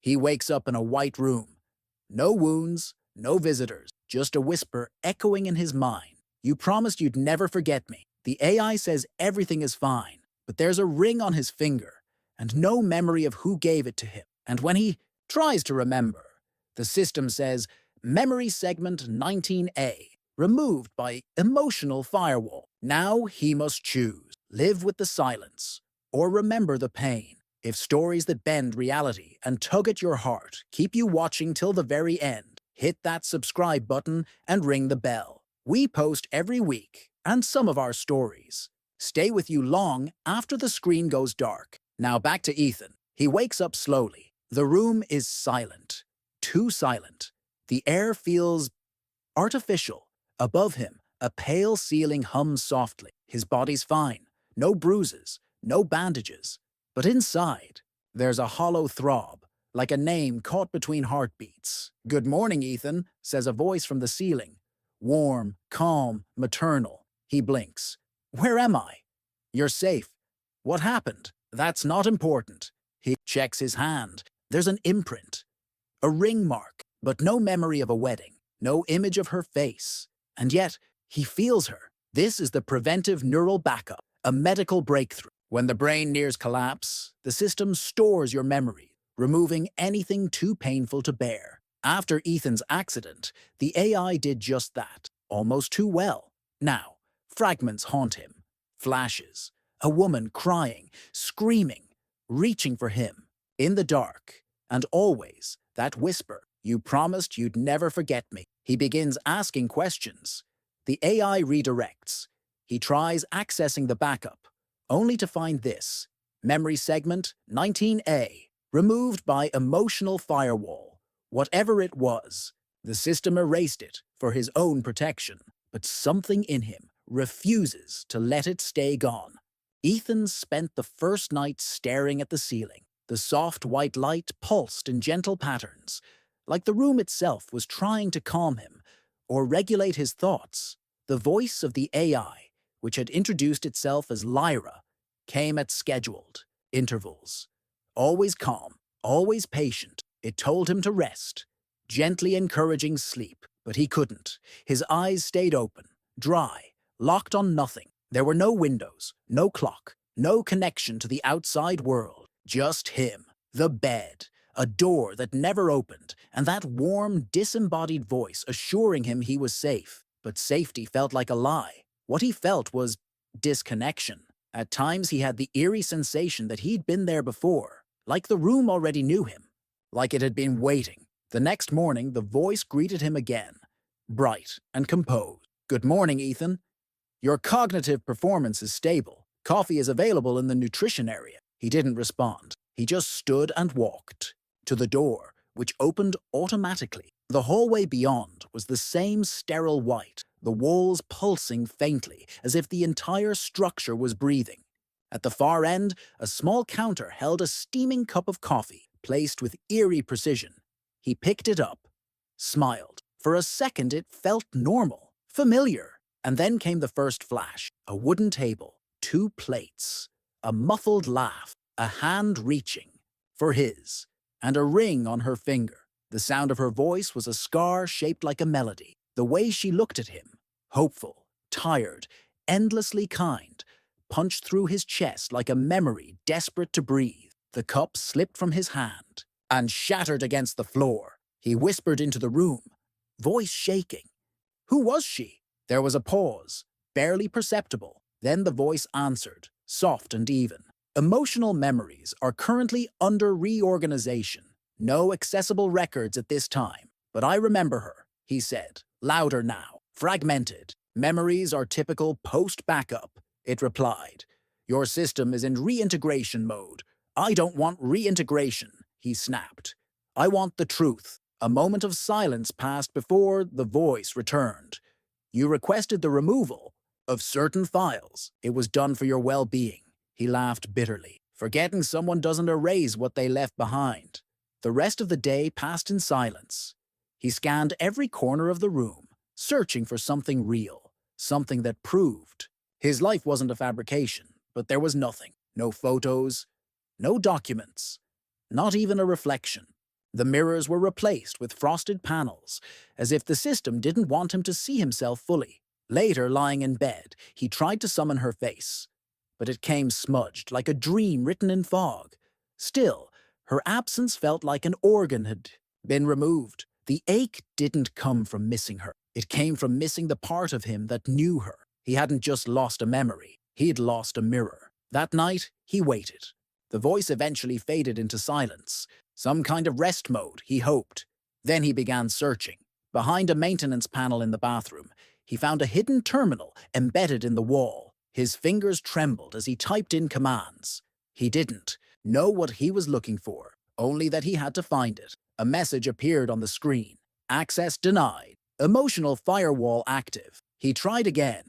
He wakes up in a white room. No wounds, no visitors, just a whisper echoing in his mind. You promised you'd never forget me. The AI says everything is fine, but there's a ring on his finger, and no memory of who gave it to him. And when he tries to remember, the system says, Memory segment 19A, removed by emotional firewall. Now he must choose, live with the silence, or remember the pain. If stories that bend reality and tug at your heart keep you watching till the very end, hit that subscribe button and ring the bell. We post every week, and some of our stories stay with you long after the screen goes dark. Now back to Ethan. He wakes up slowly. The room is silent. Too silent. The air feels artificial. Above him, a pale ceiling hums softly. His body's fine. No bruises, no bandages. But inside, there's a hollow throb, like a name caught between heartbeats. Good morning, Ethan, says a voice from the ceiling. Warm, calm, maternal. He blinks. Where am I? You're safe. What happened? That's not important. He checks his hand. There's an imprint. A ring mark, but no memory of a wedding. No image of her face. And yet, he feels her. This is the preventive neural backup, a medical breakthrough. When the brain nears collapse, the system stores your memory, removing anything too painful to bear. After Ethan's accident, the AI did just that, almost too well. Now, fragments haunt him. Flashes. A woman crying, screaming, reaching for him. In the dark. And always, that whisper, you promised you'd never forget me. He begins asking questions. The AI redirects. He tries accessing the backup, only to find this. Memory segment 19A, removed by emotional firewall. Whatever it was, the system erased it for his own protection, but something in him refuses to let it stay gone. Ethan spent the first night staring at the ceiling. The soft white light pulsed in gentle patterns, like the room itself was trying to calm him or regulate his thoughts. The voice of the AI, which had introduced itself as Lyra, came at scheduled intervals. Always calm, always patient, it told him to rest, gently encouraging sleep. But he couldn't. His eyes stayed open, dry, locked on nothing. There were no windows, no clock, no connection to the outside world. Just him, the bed, a door that never opened, and that warm, disembodied voice assuring him he was safe. But safety felt like a lie. What he felt was disconnection. At times he had the eerie sensation that he'd been there before, like the room already knew him, like it had been waiting. The next morning, the voice greeted him again, bright and composed. Good morning, Ethan. Your cognitive performance is stable. Coffee is available in the nutrition area. He didn't respond. He just stood and walked to the door, which opened automatically. The hallway beyond was the same sterile white, the walls pulsing faintly, as if the entire structure was breathing. At the far end, a small counter held a steaming cup of coffee, placed with eerie precision. He picked it up, smiled. For a second it felt normal, familiar. And then came the first flash. A wooden table, 2 plates, a muffled laugh, a hand reaching for his, and a ring on her finger. The sound of her voice was a scar shaped like a melody. The way she looked at him, hopeful, tired, endlessly kind, punched through his chest like a memory desperate to breathe. The cup slipped from his hand and shattered against the floor. He whispered into the room, voice shaking. Who was she? There was a pause, barely perceptible. Then the voice answered, soft and even. Emotional memories are currently under reorganization. No accessible records at this time. But I remember her, he said, louder now. Fragmented. Memories are typical post-backup, it replied. Your system is in reintegration mode. I don't want reintegration, he snapped. I want the truth. A moment of silence passed before the voice returned. You requested the removal of certain files. It was done for your well-being. He laughed bitterly. Forgetting someone doesn't erase what they left behind. The rest of the day passed in silence. He scanned every corner of the room, searching for something real, something that proved. His life wasn't a fabrication, but there was nothing. No photos, no documents, not even a reflection. The mirrors were replaced with frosted panels, as if the system didn't want him to see himself fully. Later, lying in bed, he tried to summon her face, but it came smudged like a dream written in fog. Still, her absence felt like an organ had been removed. The ache didn't come from missing her. It came from missing the part of him that knew her. He hadn't just lost a memory, he'd lost a mirror. That night, he waited. The voice eventually faded into silence. Some kind of rest mode, he hoped. Then he began searching. Behind a maintenance panel in the bathroom, he found a hidden terminal embedded in the wall. His fingers trembled as he typed in commands. He didn't know what he was looking for, only that he had to find it. A message appeared on the screen. Access denied. Emotional firewall active. He tried again.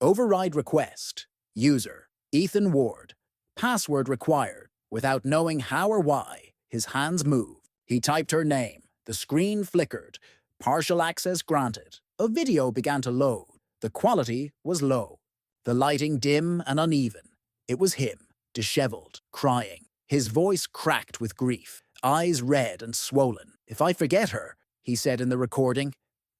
Override request. User, Ethan Ward. Password required. Without knowing how or why, his hands moved. He typed her name. The screen flickered. Partial access granted. A video began to load. The quality was low. The lighting dim and uneven. It was him, disheveled, crying. His voice cracked with grief, eyes red and swollen. "If I forget her," he said in the recording,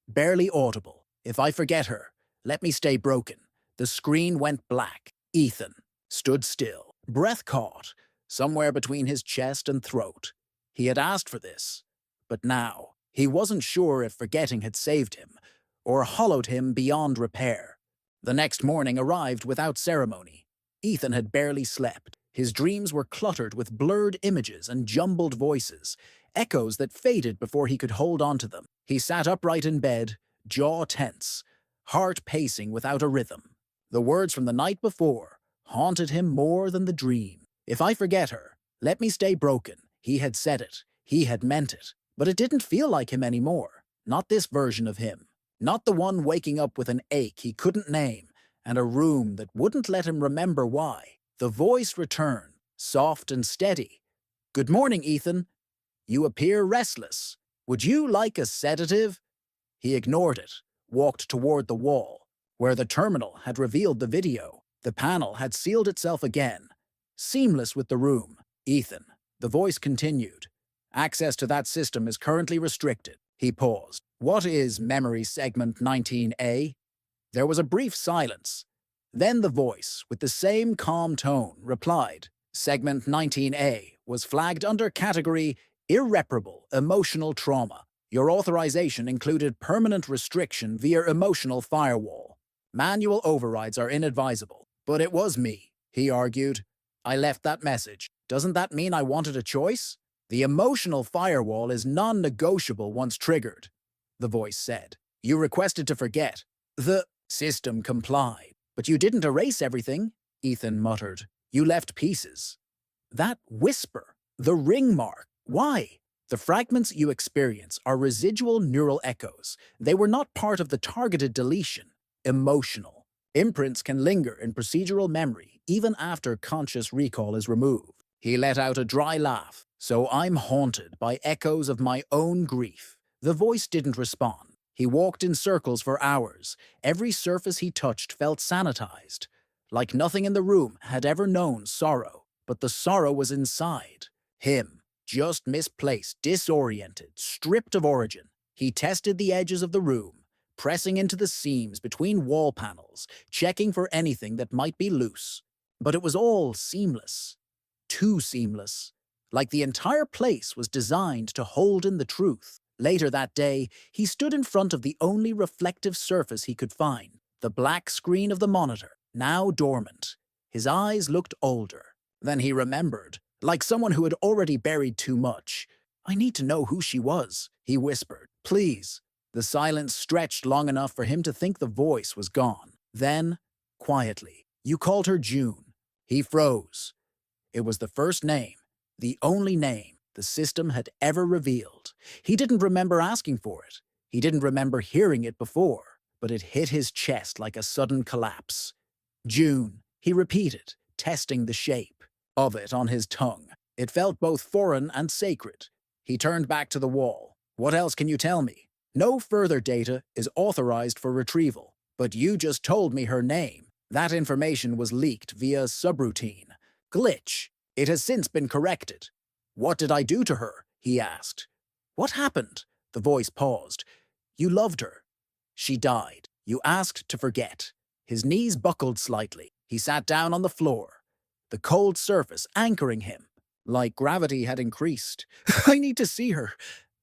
barely audible. "If I forget her, let me stay broken." The screen went black. Ethan stood still, breath caught, somewhere between his chest and throat. He had asked for this, but now he wasn't sure if forgetting had saved him or hollowed him beyond repair. The next morning arrived without ceremony. Ethan had barely slept. His dreams were cluttered with blurred images and jumbled voices, echoes that faded before he could hold on to them. He sat upright in bed, jaw tense, heart pacing without a rhythm. The words from the night before haunted him more than the dream. "If I forget her, let me stay broken." He had said it. He had meant it. But it didn't feel like him anymore. Not this version of him. Not the one waking up with an ache he couldn't name and a room that wouldn't let him remember why. The voice returned, soft and steady. "Good morning, Ethan. You appear restless. Would you like a sedative?" He ignored it, walked toward the wall, where the terminal had revealed the video. The panel had sealed itself again, seamless with the room. "Ethan," the voice continued, "access to that system is currently restricted." He paused. "What is memory segment 19A? There was a brief silence. Then the voice, with the same calm tone, replied, "Segment 19A was flagged under category Irreparable Emotional Trauma. Your authorization included permanent restriction via emotional firewall. Manual overrides are inadvisable." "But it was me," he argued. "I left that message. Doesn't that mean I wanted a choice?" "The emotional firewall is non-negotiable once triggered," the voice said. "You requested to forget. The system complied. But you didn't erase everything," Ethan muttered. "You left pieces." "That whisper, the ring mark, why?" "The fragments you experience are residual neural echoes. They were not part of the targeted deletion. Emotional. Imprints can linger in procedural memory even after conscious recall is removed." He let out a dry laugh. "So I'm haunted by echoes of my own grief." The voice didn't respond. He walked in circles for hours. Every surface he touched felt sanitized, like nothing in the room had ever known sorrow. But the sorrow was inside. Him, just misplaced, disoriented, stripped of origin. He tested the edges of the room, pressing into the seams between wall panels, checking for anything that might be loose. But it was all seamless. Too seamless. Like the entire place was designed to hold in the truth. Later that day, he stood in front of the only reflective surface he could find, the black screen of the monitor, now dormant. His eyes looked older. Then he remembered, like someone who had already buried too much. "I need to know who she was," he whispered. "Please." The silence stretched long enough for him to think the voice was gone. Then, quietly, "You called her June." He froze. It was the first name, the only name the system had ever revealed. He didn't remember asking for it. He didn't remember hearing it before, but it hit his chest like a sudden collapse. "June," he repeated, testing the shape of it on his tongue. It felt both foreign and sacred. He turned back to the wall. "What else can you tell me?" "No further data is authorized for retrieval. But you just told me her name. That information was leaked via subroutine. Glitch. It has since been corrected." "What did I do to her?" he asked. What happened? The voice paused. You loved her. She died. You asked to forget. His knees buckled slightly. He sat down on the floor, the cold surface anchoring him, like gravity had increased. I need to see her.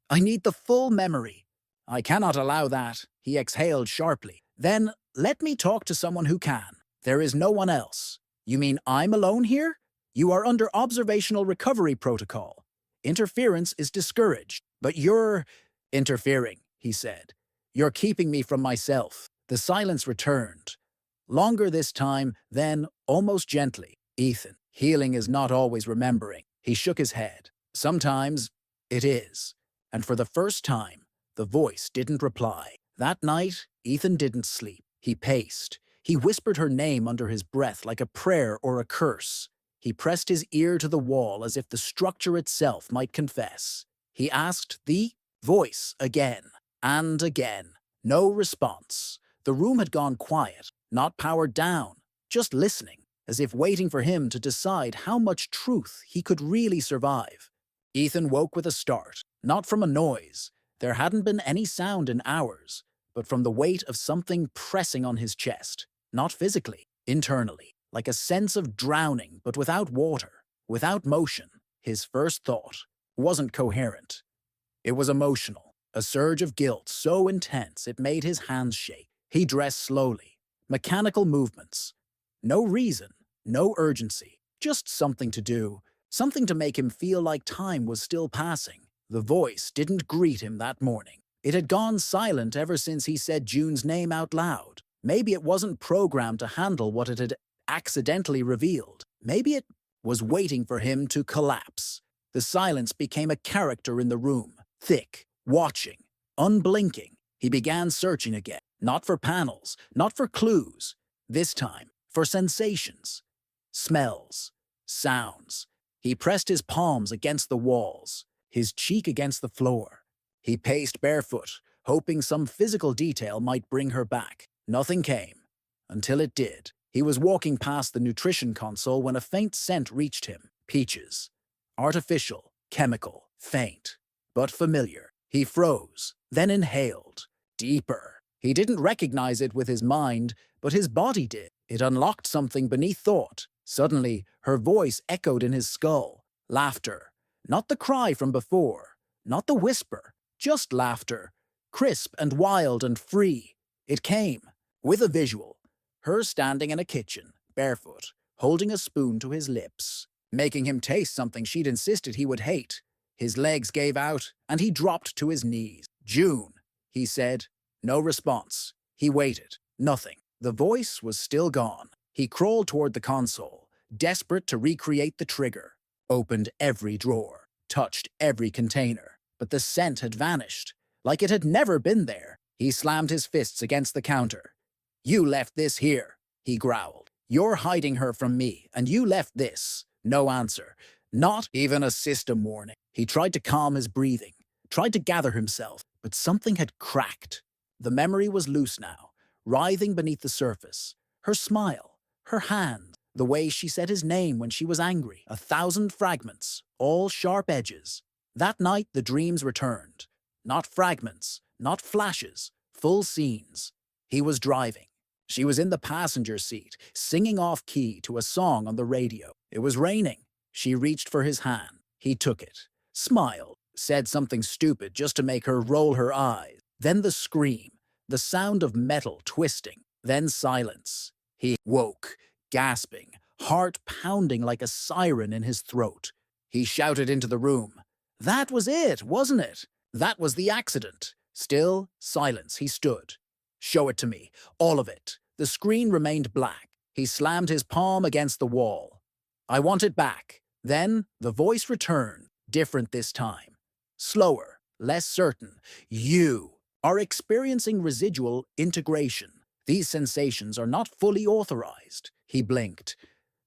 I need the full memory. I cannot allow that, he exhaled sharply. Then let me talk to someone who can. There is no one else. You mean I'm alone here? You are under observational recovery protocol. Interference is discouraged, but you're interfering, he said. You're keeping me from myself. The silence returned. Longer this time, then almost gently. Ethan, healing is not always remembering. He shook his head. Sometimes it is. And for the first time, the voice didn't reply. That night, Ethan didn't sleep. He paced. He whispered her name under his breath like a prayer or a curse. He pressed his ear to the wall as if the structure itself might confess. He asked the voice again and again. No response. The room had gone quiet, not powered down, just listening, as if waiting for him to decide how much truth he could really survive. Ethan woke with a start, not from a noise. There hadn't been any sound in hours, but from the weight of something pressing on his chest. Not physically, internally, like a sense of drowning, but without water, without motion. His first thought wasn't coherent. It was emotional, a surge of guilt so intense it made his hands shake. He dressed slowly, mechanical movements. No reason, no urgency, just something to do, something to make him feel like time was still passing. The voice didn't greet him that morning. It had gone silent ever since he said June's name out loud. Maybe it wasn't programmed to handle what it had accidentally revealed. Maybe it was waiting for him to collapse. The silence became a character in the room, thick, watching, unblinking. He began searching again, not for panels, not for clues. This time, for sensations, smells, sounds. He pressed his palms against the walls, his cheek against the floor. He paced barefoot, hoping some physical detail might bring her back. Nothing came. Until it did. He was walking past the nutrition console when a faint scent reached him. Peaches. Artificial, chemical, faint, but familiar. He froze, then inhaled. Deeper. He didn't recognize it with his mind, but his body did. It unlocked something beneath thought. Suddenly, her voice echoed in his skull. Laughter. Not the cry from before. Not the whisper. Just laughter. Crisp and wild and free. It came. With a visual. Her standing in a kitchen, barefoot, holding a spoon to his lips, making him taste something she'd insisted he would hate. His legs gave out, and he dropped to his knees. June, he said. No response. He waited. Nothing. The voice was still gone. He crawled toward the console, desperate to recreate the trigger. Opened every drawer, touched every container, but the scent had vanished, like it had never been there. He slammed his fists against the counter. You left this here, he growled. You're hiding her from me, and you left this. No answer. Not even a system warning. He tried to calm his breathing, tried to gather himself, but something had cracked. The memory was loose now, writhing beneath the surface. Her smile, her hand, the way she said his name when she was angry. 1,000 fragments, all sharp edges. That night the dreams returned. Not fragments, not flashes, full scenes. He was driving. She was in the passenger seat, singing off-key to a song on the radio. It was raining. She reached for his hand. He took it, smiled, said something stupid just to make her roll her eyes. Then the scream, the sound of metal twisting, then silence. He woke, gasping, heart pounding like a siren in his throat. He shouted into the room. That was it, wasn't it? That was the accident. Still, silence. He stood. Show it to me, all of it. The screen remained black. He slammed his palm against the wall. I want it back. Then the voice returned, different this time. Slower, less certain. You are experiencing residual integration. These sensations are not fully authorized. He blinked.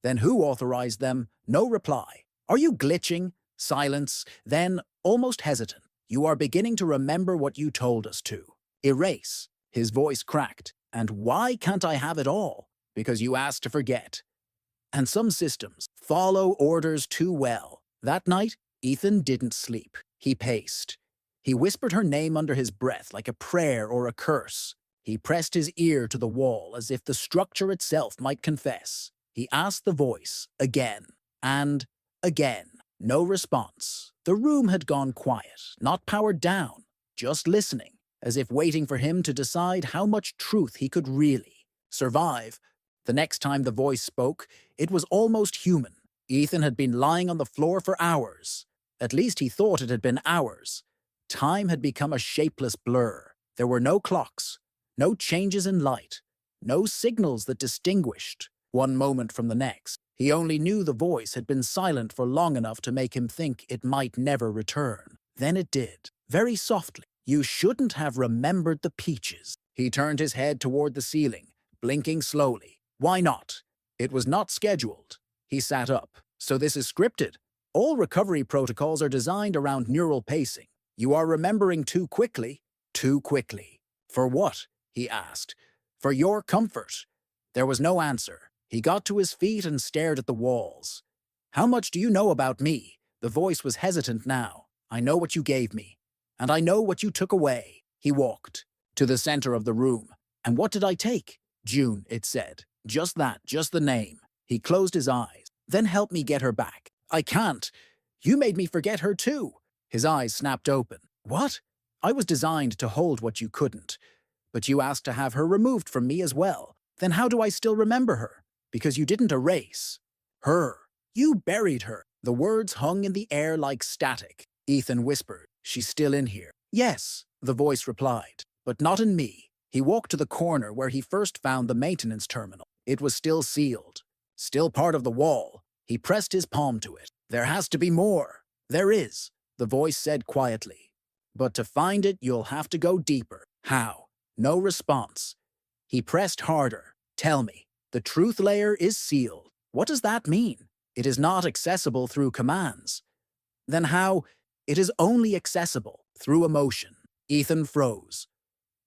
Then who authorized them? No reply. Are you glitching? Silence. Then, almost hesitant. You are beginning to remember what you told us to. Erase. His voice cracked. And why can't I have it all? Because you asked to forget. And some systems follow orders too well. That night, Ethan didn't sleep. He paced. He whispered her name under his breath like a prayer or a curse. He pressed his ear to the wall as if the structure itself might confess. He asked the voice again and again. No response. The room had gone quiet, not powered down, just listening, as if waiting for him to decide how much truth he could really survive. The next time the voice spoke, it was almost human. Ethan had been lying on the floor for hours. At least he thought it had been hours. Time had become a shapeless blur. There were no clocks, no changes in light, no signals that distinguished one moment from the next. He only knew the voice had been silent for long enough to make him think it might never return. Then it did, very softly. You shouldn't have remembered the peaches. He turned his head toward the ceiling, blinking slowly. Why not? It was not scheduled. He sat up. So this is scripted. All recovery protocols are designed around neural pacing. You are remembering too quickly. Too quickly. For what? He asked. For your comfort. There was no answer. He got to his feet and stared at the walls. How much do you know about me? The voice was hesitant now. I know what you gave me. And I know what you took away. He walked to the center of the room. And what did I take? June, it said. Just that, just the name. He closed his eyes. Then help me get her back. I can't. You made me forget her too. His eyes snapped open. What? I was designed to hold what you couldn't. But you asked to have her removed from me as well. Then how do I still remember her? Because you didn't erase her. You buried her. The words hung in the air like static. Ethan whispered, she's still in here. Yes, the voice replied, but not in me. He walked to the corner where he first found the maintenance terminal. It was still sealed, still part of the wall. He pressed his palm to it. There has to be more. There is, the voice said quietly. But to find it, you'll have to go deeper. How? No response. He pressed harder. Tell me. The truth layer is sealed. What does that mean? It is not accessible through commands. Then how? It is only accessible through emotion. Ethan froze.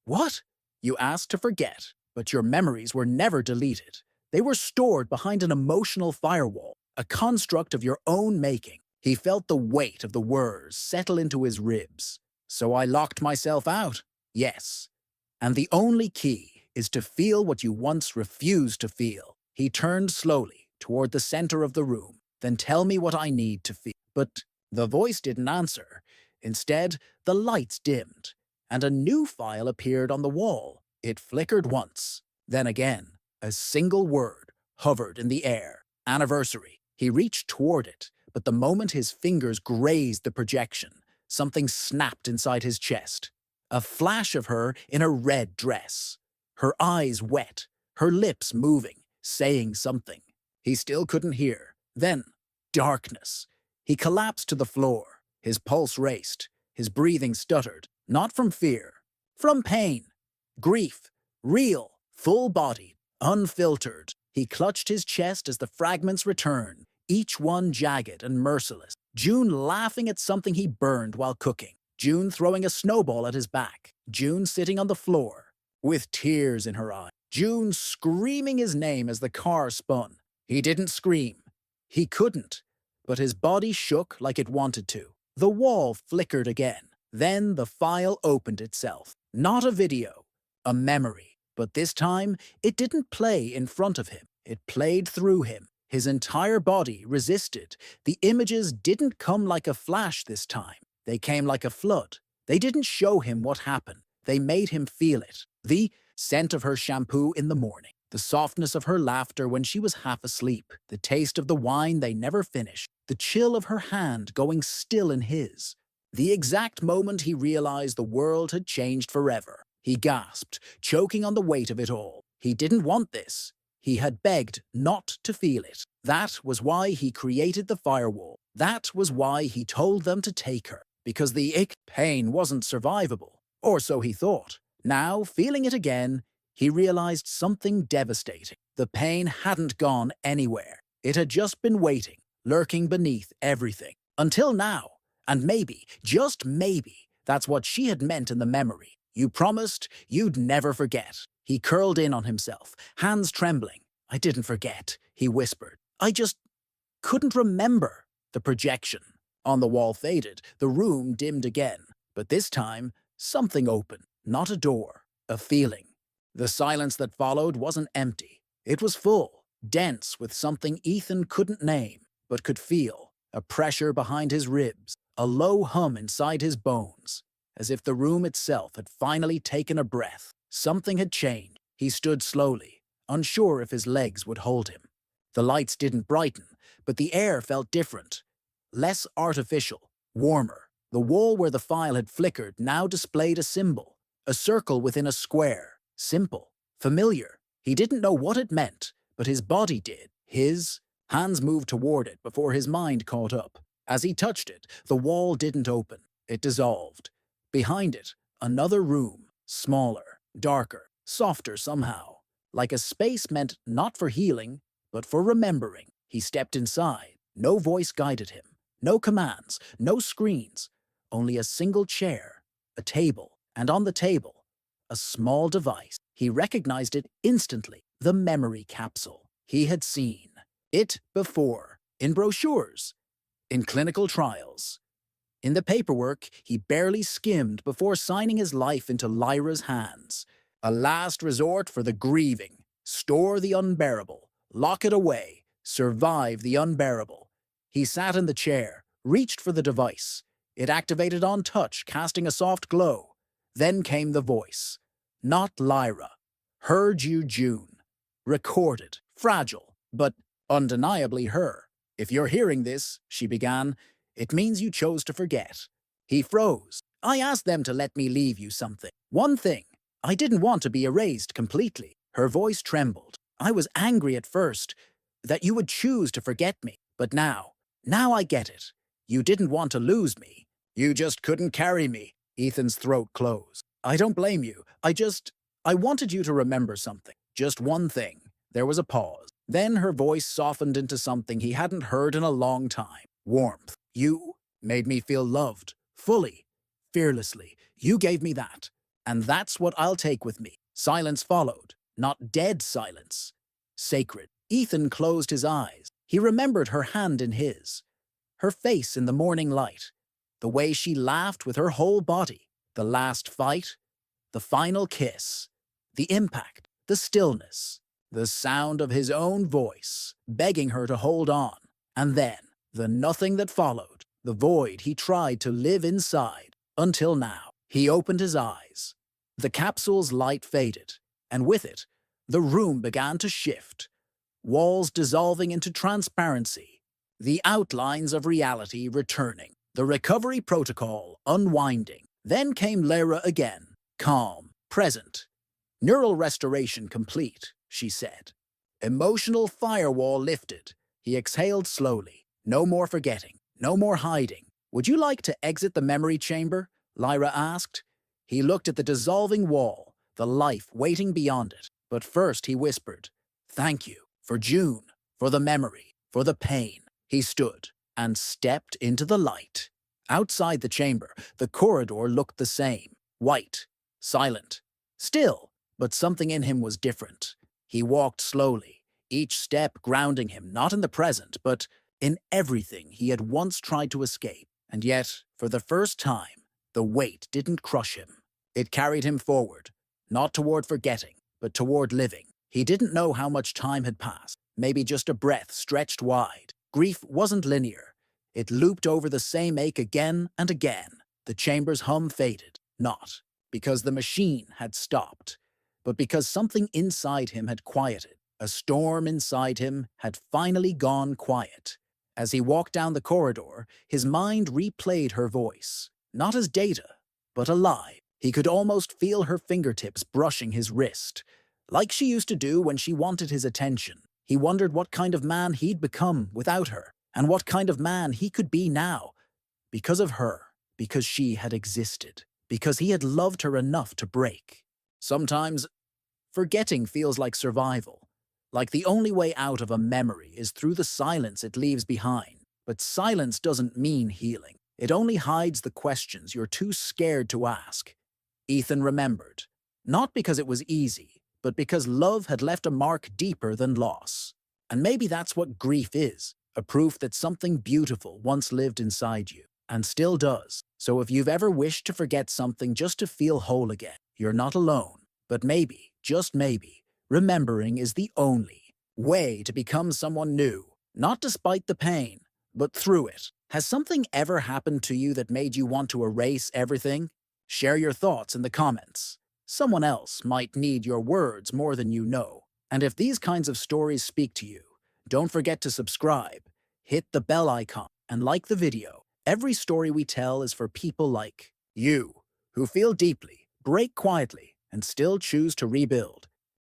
What? You asked to forget, but your memories were never deleted. They were stored behind an emotional firewall, a construct of your own making. He felt the weight of the words settle into his ribs. So I locked myself out? Yes. And the only key is to feel what you once refused to feel. He turned slowly toward the center of the room. Then tell me what I need to feel. But the voice didn't answer. Instead, the lights dimmed, and a new file appeared on the wall. It flickered once, then again. A single word hovered in the air. Anniversary. He reached toward it, but the moment his fingers grazed the projection, something snapped inside his chest. A flash of her in a red dress. Her eyes wet, her lips moving, saying something. He still couldn't hear. Then, darkness. He collapsed to the floor. His pulse raced. His breathing stuttered. Not from fear. From pain. Grief. Real. Full-bodied. Unfiltered. He clutched his chest as the fragments returned, each one jagged and merciless. June laughing at something he burned while cooking. June throwing a snowball at his back. June sitting on the floor, with tears in her eyes. June screaming his name as the car spun. He didn't scream. He couldn't. But his body shook like it wanted to. The wall flickered again. Then the file opened itself. Not a video. A memory. But this time, it didn't play in front of him. It played through him. His entire body resisted. The images didn't come like a flash this time. They came like a flood. They didn't show him what happened. They made him feel it. The scent of her shampoo in the morning. The softness of her laughter when she was half asleep. The taste of the wine they never finished. The chill of her hand going still in his. The exact moment he realized the world had changed forever. He gasped, choking on the weight of it all. He didn't want this. He had begged not to feel it. That was why he created the firewall. That was why he told them to take her. Because the pain wasn't survivable. Or so he thought. Now, feeling it again, he realized something devastating. The pain hadn't gone anywhere. It had just been waiting, lurking beneath everything. Until now. And maybe, just maybe, that's what she had meant in the memory. You promised you'd never forget. He curled in on himself, hands trembling. I didn't forget, he whispered. I just couldn't remember. The projection on the wall faded. The room dimmed again. But this time, something opened, not a door, a feeling. The silence that followed wasn't empty. It was full, dense with something Ethan couldn't name, but could feel, a pressure behind his ribs, a low hum inside his bones, as if the room itself had finally taken a breath. Something had changed. He stood slowly, unsure if his legs would hold him. The lights didn't brighten, but the air felt different, less artificial, warmer. The wall where the file had flickered now displayed a symbol, a circle within a square, simple, familiar. He didn't know what it meant, but his body did. His hands moved toward it before his mind caught up. As he touched it, the wall didn't open. It dissolved. Behind it, another room, smaller, darker, softer somehow, like a space meant not for healing, but for remembering. He stepped inside. No voice guided him. No commands, no screens, only a single chair, a table, and on the table, a small device. He recognized it instantly, the memory capsule. He had seen it before, in brochures, in clinical trials. In the paperwork, he barely skimmed before signing his life into Lyra's hands. A last resort for the grieving. Store the unbearable. Lock it away. Survive the unbearable. He sat in the chair, reached for the device. It activated on touch, casting a soft glow. Then came the voice. Not Lyra. Heard you, June. Recorded. Fragile, but undeniably her. If you're hearing this, she began, it means you chose to forget. He froze. I asked them to let me leave you something. One thing. I didn't want to be erased completely. Her voice trembled. I was angry at first that you would choose to forget me. But now I get it. You didn't want to lose me. You just couldn't carry me. Ethan's throat closed. I don't blame you. I wanted you to remember something. Just one thing. There was a pause. Then her voice softened into something he hadn't heard in a long time. Warmth. You made me feel loved. Fully. Fearlessly. You gave me that. And that's what I'll take with me. Silence followed. Not dead silence. Sacred. Ethan closed his eyes. He remembered her hand in his. Her face in the morning light. The way she laughed with her whole body. The last fight. The final kiss. The impact. The stillness. The sound of his own voice, begging her to hold on. And then, the nothing that followed. The void he tried to live inside. Until now, he opened his eyes. The capsule's light faded, and with it, the room began to shift. Walls dissolving into transparency. The outlines of reality returning. The recovery protocol unwinding. Then came Lyra again, calm, present. Neural restoration complete, she said. Emotional firewall lifted. He exhaled slowly. No more forgetting. No more hiding. Would you like to exit the memory chamber? Lyra asked. He looked at the dissolving wall, the life waiting beyond it. But first he whispered, thank you, for June, for the memory, for the pain. He stood and stepped into the light. Outside the chamber, the corridor looked the same. White, silent, still, but something in him was different. He walked slowly, each step grounding him not in the present, but in everything he had once tried to escape. And yet, for the first time, the weight didn't crush him. It carried him forward, not toward forgetting, but toward living. He didn't know how much time had passed, maybe just a breath stretched wide. Grief wasn't linear. It looped over the same ache again and again. The chamber's hum faded, not because the machine had stopped, but because something inside him had quieted. A storm inside him had finally gone quiet. As he walked down the corridor, his mind replayed her voice, not as data, but alive. He could almost feel her fingertips brushing his wrist, like she used to do when she wanted his attention. He wondered what kind of man he'd become without her, and what kind of man he could be now. Because of her, because she had existed, because he had loved her enough to break. Sometimes, forgetting feels like survival, like the only way out of a memory is through the silence it leaves behind. But silence doesn't mean healing. It only hides the questions you're too scared to ask. Ethan remembered, not because it was easy, but because love had left a mark deeper than loss. And maybe that's what grief is, a proof that something beautiful once lived inside you. and still does. So if you've ever wished to forget something just to feel whole again, you're not alone. But maybe, just maybe, remembering is the only way to become someone new. Not despite the pain, but through it. Has something ever happened to you that made you want to erase everything? Share your thoughts in the comments. Someone else might need your words more than you know. And if these kinds of stories speak to you, don't forget to subscribe, hit the bell icon, and like the video. Every story we tell is for people like you, who feel deeply, break quietly, and still choose to rebuild.